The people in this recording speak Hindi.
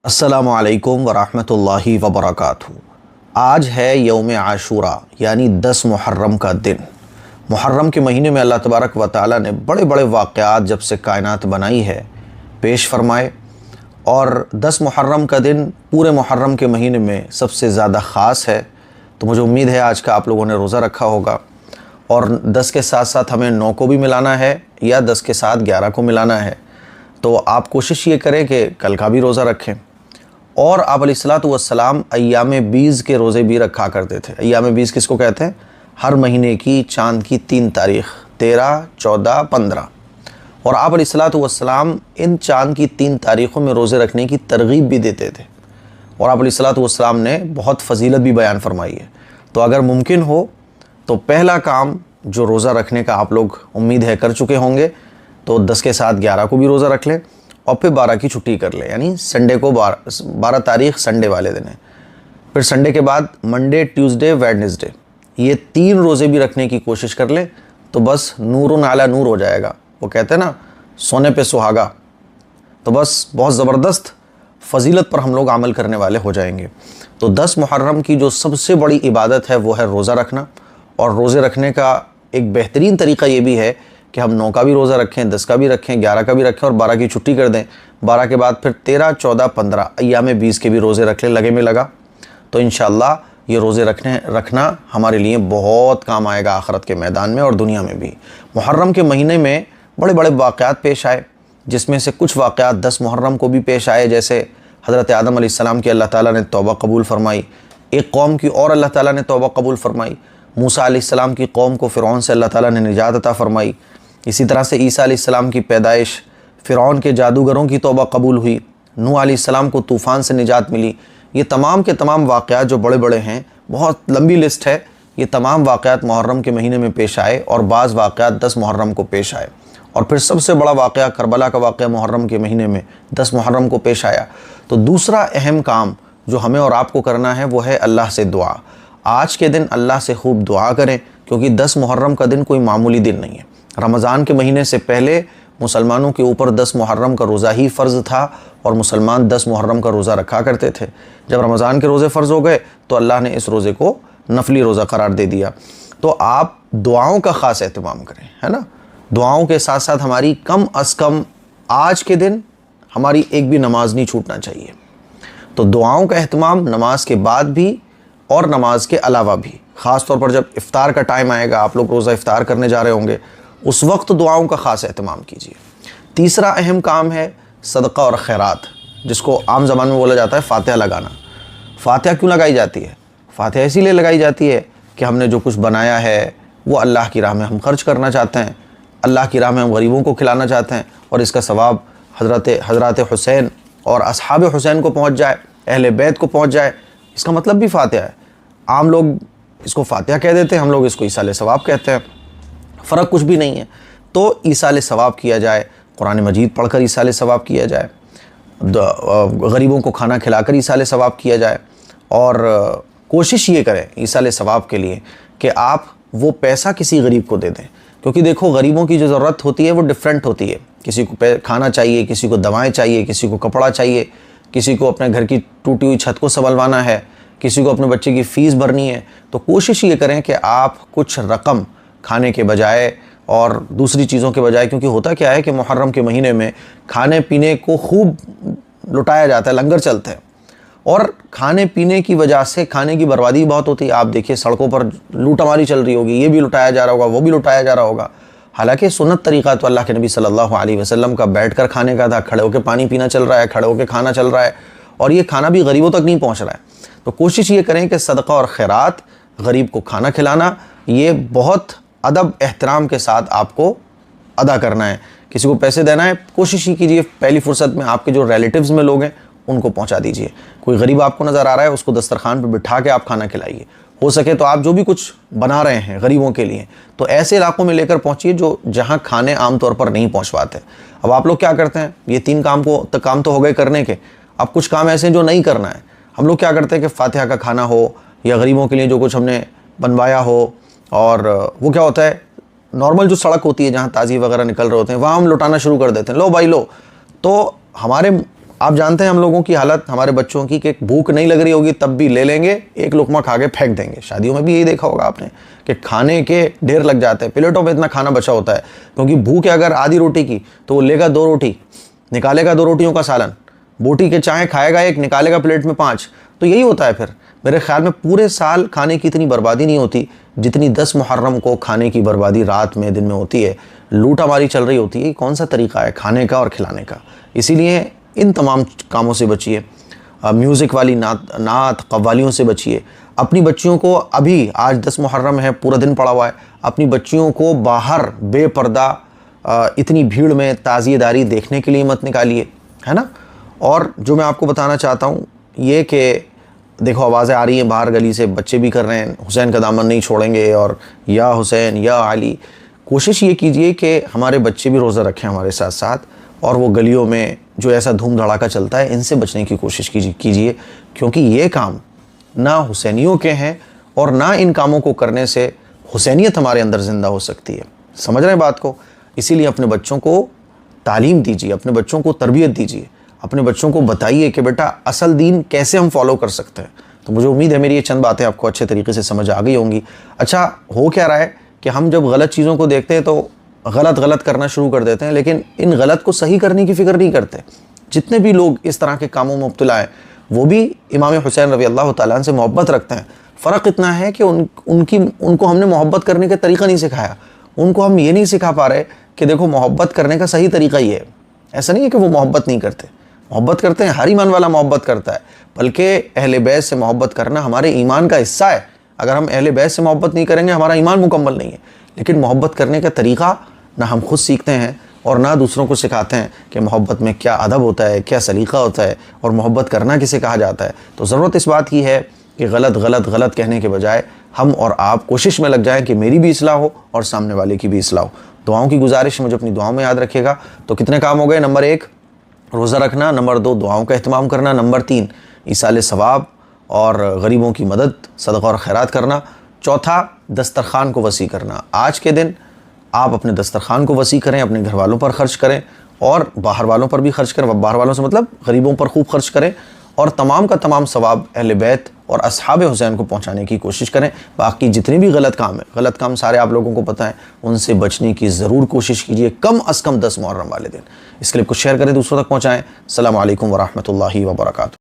अस्सलामुअलैकुम वरहमतुल्लाहि वबरकातुहू। आज है यौम आशूरा यानी 10 मुहर्रम का दिन। मुहर्रम के महीने में अल्लाह तबारक व तआला ने बड़े बड़े वाक़यात जब से कायनात बनाई है पेश फरमाए, और 10 मुहर्रम का दिन पूरे मुहर्रम के महीने में सबसे ज़्यादा ख़ास है। तो मुझे उम्मीद है आज का आप लोगों ने रोज़ा रखा होगा, और 10 के साथ साथ हमें 9 को भी मिलाना है या 10 के साथ 11 को मिलाना है। तो आप कोशिश ये करें कि कल का भी रोज़ा रखें। और आप अलैहिस्सलातु वस्सलाम अय्याम बीज़ के रोज़े भी रखा करते थे। अय्याम बीज़ किसको कहते हैं? हर महीने की चाँद की 3 तारीख़ 13, 14, 15। और आप अलैहिस्सलातु वस्सलाम इन चाँद की 3 तारीख़ों में रोज़े रखने की तरगीब भी देते थे, और आप अलैहिस्सलातु वस्सलाम ने बहुत फजीलत भी बयान फरमाई है। तो अगर मुमकिन हो तो पहला काम जो रोज़ा रखने का आप लोग उम्मीद है कर चुके होंगे, तो 10 के साथ 11 को भी रोज़ा रख लें और फिर 12 की छुट्टी कर लें, यानी संडे को 12 तारीख़ संडे वाले दिन है। फिर संडे के बाद मंडे, ट्यूसडे, वेडनेसडे, ये 3 रोज़े भी रखने की कोशिश कर लें, तो बस नूरुन अला नूर हो जाएगा। वो कहते हैं ना, सोने पे सुहागा। तो बस बहुत ज़बरदस्त फजीलत पर हम लोग अमल करने वाले हो जाएंगे। तो 10 मुहर्रम की जो सबसे बड़ी इबादत है वो है रोज़ा रखना। और रोज़े रखने का एक बेहतरीन तरीक़ा ये भी है कि हम 9 का भी रोज़ा रखें, 10 का भी रखें, 11 का भी रखें और 12 की छुट्टी कर दें। 12 के बाद फिर 13, 14, 15 अय्याम बीज़ के भी रोज़े रख लें लगे में लगा। तो इंशाअल्लाह ये रोज़े रखना हमारे लिए बहुत काम आएगा आखिरत के मैदान में और दुनिया में भी। मुहर्रम के महीने में बड़े बड़े वाक़यात पेश आए, जिसमें से कुछ वाक़यात 10 मुहर्रम को भी पेश आए। जैसे हज़रत आदम अलैहिस्सलाम की अल्लाह ताला ने तौबा कबूल फ़रमाई, एक कौम की और अल्लाह ताला ने तौबा कबूल फ़रमाई। मूसा अलैहिस्सलाम की कौम को फ़िरौन से अल्लाह ताला ने निजात अता फ़रमाई। इसी तरह से ईसा अलैहिस्सलाम की पैदाइश, फ़िरौन के जादूगरों की तौबा कबूल हुई, नूह अलैहिस्सलाम को तूफ़ान से निजात मिली। ये तमाम के तमाम वाक़यात जो बड़े बड़े हैं, बहुत लंबी लिस्ट है, ये तमाम वाक़यात मुहर्रम के महीने में पेश आए, और बाज़ वाक़यात 10 मुहर्रम को पेश आए। और फिर सबसे बड़ा वाक़या करबला का वाक़या मुहर्रम के महीने में 10 मुहर्रम को पेश आया। तो दूसरा अहम काम जो हमें और आपको करना है वो है अल्लाह से दुआ। आज के दिन अल्लाह से खूब दुआ करें, क्योंकि 10 मुहर्रम का दिन कोई मामूली दिन नहीं है। रमज़ान के महीने से पहले मुसलमानों के ऊपर 10 मुहर्रम का रोज़ा ही फ़र्ज़ था, और मुसलमान 10 मुहर्रम का रोज़ा रखा करते थे। जब रमज़ान के रोज़े फ़र्ज़ हो गए तो अल्लाह ने इस रोज़े को नफली रोज़ा करार दे दिया। तो आप दुआओं का ख़ास एहतमाम करें, है ना। दुआओं के साथ साथ हमारी कम अज़ कम आज के दिन हमारी एक भी नमाज नहीं छूटना चाहिए। तो दुआओं का एहतमाम नमाज के बाद भी और नमाज के अलावा भी, ख़ास तौर पर जब इफ़्तार का टाइम आएगा, आप लोग रोज़ा इफ़्तार करने जा रहे होंगे, उस वक्त दुआओं का ख़ास एहतमाम कीजिए। तीसरा अहम काम है सदक़ा और खैरात, जिसको आम ज़बान में बोला जाता है फ़ातिहा लगाना। फ़ातिहा क्यों लगाई जाती है? फ़ातिहा इसीलिए लगाई जाती है कि हमने जो कुछ बनाया है वो अल्लाह की राह में हम खर्च करना चाहते हैं, अल्लाह की राह में हम गरीबों को खिलाना चाहते हैं, और इसका सवाब हज़रत हुसैन और असहाब हुसैन को पहुँच जाए, अहले बैत को पहुँच जाए। इसका मतलब भी फ़ातिहा है। आम लोग इसको फ़ातिहा कह देते हैं, हम लोग इसको ईसाले सवाब कहते हैं। फ़र्क कुछ भी नहीं है। तो ईसाले सवाब किया जाए, कुरान मजीद पढ़कर ईसाले सवाब किया जाए, गरीबों को खाना खिलाकर ईसाले सवाब किया जाए, और कोशिश ये करें ईसाले सवाब के लिए कि आप वो पैसा किसी गरीब को दे दें। क्योंकि देखो, गरीबों की जो ज़रूरत होती है वो डिफरेंट होती है। किसी को खाना चाहिए, किसी को दवाएँ चाहिए, किसी को कपड़ा चाहिए, किसी को अपने घर की टूटी हुई छत को संभलवाना है, किसी को अपने बच्चे की फ़ीस भरनी है। तो कोशिश ये करें कि आप कुछ रकम खाने के बजाय और दूसरी चीज़ों के बजाय, क्योंकि होता क्या है कि मुहर्रम के महीने में खाने पीने को खूब लुटाया जाता है, लंगर चलते हैं, और खाने पीने की वजह से खाने की बर्बादी बहुत होती है। आप देखिए सड़कों पर लूटमारी चल रही होगी, ये भी लुटाया जा रहा होगा, वो भी लुटाया जा रहा होगा। हालांकि सुन्नत तरीक़ा तो अल्लाह के नबी सल्लल्लाहु अलैहि वसल्लम का बैठकर खाने का था। खड़े होकर पानी पीना चल रहा है, खड़े होकर खाना चल रहा है, और ये खाना भी गरीबों तक नहीं पहुँच रहा है। तो कोशिश ये करें कि सदक़ा और खैरात, गरीब को खाना खिलाना, ये बहुत अदब एहतराम के साथ आपको अदा करना है। किसी को पैसे देना है, कोशिश ही कीजिए पहली फ़ुर्सत में आपके जो रिलेटिव्स में लोग हैं उनको पहुंचा दीजिए। कोई गरीब आपको नज़र आ रहा है, उसको दस्तरखान पर बिठा के आप खाना खिलाइए। हो सके तो आप जो भी कुछ बना रहे हैं गरीबों के लिए, तो ऐसे इलाकों में लेकर पहुंचिए जो जहां खाने आम तौर पर नहीं पहुंच पाते। अब आप लोग क्या करते हैं, ये 3 काम तो हो गए करने के। अब कुछ काम ऐसे हैं जो नहीं करना है। हम लोग क्या करते हैं कि फ़ातिहा का खाना हो या गरीबों के लिए जो कुछ हमने बनवाया हो, और वो क्या होता है, नॉर्मल जो सड़क होती है जहाँ ताज़ी वगैरह निकल रहे होते हैं, वहाँ हम लुटाना शुरू कर देते हैं, लो भाई लो। तो हमारे आप जानते हैं हम लोगों की हालत, हमारे बच्चों की, कि भूख नहीं लग रही होगी तब भी ले लेंगे, एक लुकमा खा के फेंक देंगे। शादियों में भी यही देखा होगा आपने कि खाने के ढेर लग जाते हैं, प्लेटों में इतना खाना बचा होता है, क्योंकि भूख है अगर आधी रोटी की तो वो लेगा 2 रोटी, निकालेगा 2 रोटियों का सालन, बोटी के चाहे खाएगा 1, निकालेगा प्लेट में 5। तो यही होता है। फिर मेरे ख्याल में पूरे साल खाने की इतनी बर्बादी नहीं होती जितनी 10 मुहर्रम को खाने की बर्बादी रात में दिन में होती है। लूटा मारी चल रही होती है। कौन सा तरीका है खाने का और खिलाने का? इसीलिए इन तमाम कामों से बचिए। म्यूज़िक वाली नात कव्वालियों से बचिए। अपनी बच्चियों को अभी, आज 10 मुहर्रम है, पूरा दिन पड़ा हुआ है, अपनी बच्चियों को बाहर बेपर्दा इतनी भीड़ में ताज़ियेदारी देखने के लिए मत निकालिए, है ना। और जो मैं आपको बताना चाहता हूँ ये कि देखो आवाज़ें आ रही हैं बाहर गली से, बच्चे भी कर रहे हैं हुसैन का दामन नहीं छोड़ेंगे और या हुसैन या अली। कोशिश ये कीजिए कि हमारे बच्चे भी रोज़ा रखें हमारे साथ साथ, और वो गलियों में जो ऐसा धूम धड़ाका चलता है इनसे बचने की कोशिश कीजिए, क्योंकि ये काम ना हुसैनियों के हैं और ना इन कामों को करने से हुसैनियत हमारे अंदर ज़िंदा हो सकती है। समझ रहे हैं बात को? इसीलिए अपने बच्चों को तालीम दीजिए, अपने बच्चों को तरबियत दीजिए, अपने बच्चों को बताइए कि बेटा असल दीन कैसे हम फॉलो कर सकते हैं। तो मुझे उम्मीद है मेरी ये चंद बातें आपको अच्छे तरीके से समझ आ गई होंगी। अच्छा, हो क्या रहा है कि हम जब गलत चीज़ों को देखते हैं तो गलत करना शुरू कर देते हैं, लेकिन इन गलत को सही करने की फ़िक्र नहीं करते। जितने भी लोग इस तरह के कामों में मुब्तला हैं वो भी इमाम हुसैन रज़ी अल्लाह तआला अन्हु से मोहब्बत रखते हैं। फ़र्क इतना है कि उनको हमने मोहब्बत करने का तरीका नहीं सिखाया। उनको हम ये नहीं सिखा पा रहे कि देखो मोहब्बत करने का सही तरीका ये है। ऐसा नहीं है कि वो मोहब्बत नहीं करते, मोहब्बत करते हैं, हर ईमान वाला मोहब्बत करता है, बल्कि अहले बैत से मोहब्बत करना हमारे ईमान का हिस्सा है। अगर हम अहले बैत से मोहब्बत नहीं करेंगे हमारा ईमान मुकम्मल नहीं है। लेकिन मोहब्बत करने का तरीका ना हम खुद सीखते हैं और ना दूसरों को सिखाते हैं कि मोहब्बत में क्या अदब होता है, क्या सलीका होता है और मोहब्बत करना किसे कहा जाता है। तो ज़रूरत इस बात की है कि गलत कहने के बजाय हम और आप कोशिश में लग जाएं कि मेरी भी इस्लाह हो और सामने वाले की भी इस्लाह हो। दुआओं की गुजारिश मुझे अपनी दुआओं में याद रखिएगा। तो कितने काम हो गए? नंबर 1 रोज़ा रखना, नंबर 2 दुआओं का अहतमाम करना, नंबर 3 ईसाले सवाब और गरीबों की मदद, सदक़ा और खैरात करना, चौथा दस्तरखान को वसी करना। आज के दिन आप अपने दस्तरखान को वसी करें, अपने घर वालों पर ख़र्च करें और बाहर वालों पर भी ख़र्च करें। बाहर वालों से मतलब गरीबों पर खूब ख़र्च करें और तमाम का तमाम सवाब अहले बैत और असहाब हुसैन को पहुंचाने की कोशिश करें। बाकी जितने भी गलत काम है, गलत काम सारे आप लोगों को पता है, उनसे बचने की ज़रूर कोशिश कीजिए, कम अज़ कम 10 मुहर्रम वाले दिन। इस क्लिप को शेयर करें, दूसरों तक पहुँचाएँ। अस्सलामु अलैकुम व रहमतुल्लाहि व बरकातुहू।